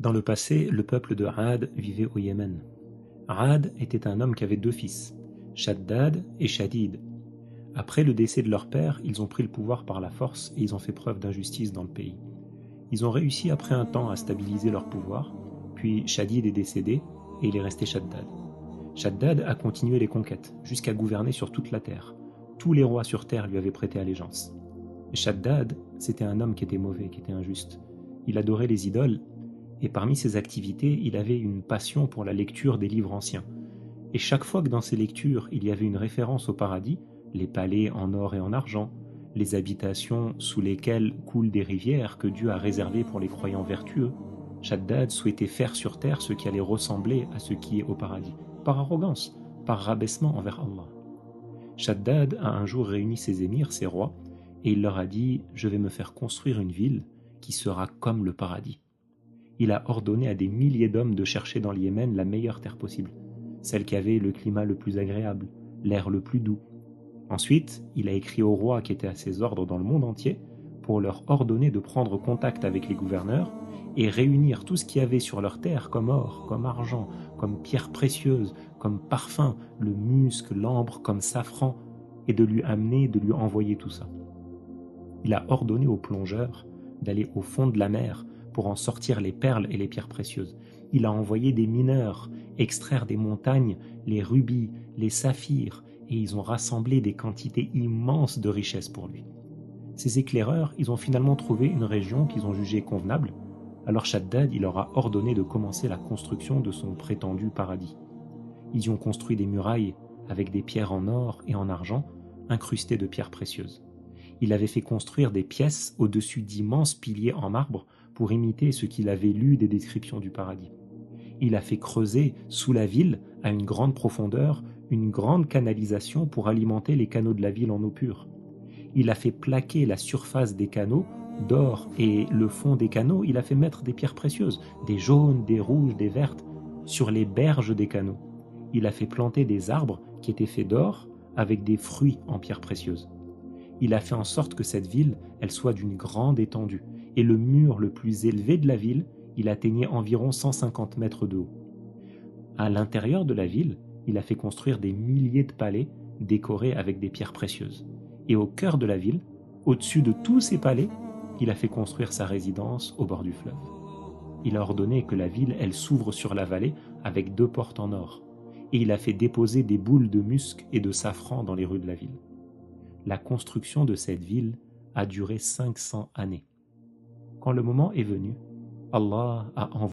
Dans le passé, le peuple de Aad vivait au Yémen. Aad était un homme qui avait deux fils, Shaddad et Shadid. Après le décès de leur père, ils ont pris le pouvoir par la force et ils ont fait preuve d'injustice dans le pays. Ils ont réussi après un temps à stabiliser leur pouvoir, puis Shadid est décédé et il est resté Shaddad. Shaddad a continué les conquêtes, jusqu'à gouverner sur toute la terre. Tous les rois sur terre lui avaient prêté allégeance. Shaddad, c'était un homme qui était mauvais, qui était injuste. Il adorait les idoles, et parmi ses activités, il avait une passion pour la lecture des livres anciens. Et chaque fois que dans ces lectures, il y avait une référence au paradis, les palais en or et en argent, les habitations sous lesquelles coulent des rivières que Dieu a réservées pour les croyants vertueux, Shaddad souhaitait faire sur terre ce qui allait ressembler à ce qui est au paradis, par arrogance, par rabaissement envers Allah. Shaddad a un jour réuni ses émirs, ses rois, et il leur a dit « Je vais me faire construire une ville qui sera comme le paradis ». Il a ordonné à des milliers d'hommes de chercher dans le Yémen la meilleure terre possible, celle qui avait le climat le plus agréable, l'air le plus doux. Ensuite, il a écrit aux rois qui étaient à ses ordres dans le monde entier pour leur ordonner de prendre contact avec les gouverneurs et réunir tout ce qu'il y avait sur leur terre comme or, comme argent, comme pierres précieuses, comme parfum, le musc, l'ambre, comme safran, et de lui amener, de lui envoyer tout ça. Il a ordonné aux plongeurs d'aller au fond de la mer pour en sortir les perles et les pierres précieuses. Il a envoyé des mineurs extraire des montagnes les rubis, les saphirs, et ils ont rassemblé des quantités immenses de richesses pour lui. Ces éclaireurs, ils ont finalement trouvé une région qu'ils ont jugée convenable. Alors Shaddad, il leur a ordonné de commencer la construction de son prétendu paradis. Ils y ont construit des murailles avec des pierres en or et en argent, incrustées de pierres précieuses. Il avait fait construire des pièces au-dessus d'immenses piliers en marbre pour imiter ce qu'il avait lu des descriptions du paradis. Il a fait creuser sous la ville, à une grande profondeur, une grande canalisation pour alimenter les canaux de la ville en eau pure. Il a fait plaquer la surface des canaux d'or et le fond des canaux, il a fait mettre des pierres précieuses, des jaunes, des rouges, des vertes, sur les berges des canaux. Il a fait planter des arbres qui étaient faits d'or avec des fruits en pierres précieuses. Il a fait en sorte que cette ville, elle soit d'une grande étendue, et le mur le plus élevé de la ville, il atteignait environ 150 mètres de haut. À l'intérieur de la ville, il a fait construire des milliers de palais décorés avec des pierres précieuses. Et au cœur de la ville, au-dessus de tous ces palais, il a fait construire sa résidence au bord du fleuve. Il a ordonné que la ville, elle s'ouvre sur la vallée avec 2 portes en or, et il a fait déposer des boules de musc et de safran dans les rues de la ville. La construction de cette ville a duré 500 années. Quand le moment est venu, Allah a envoyé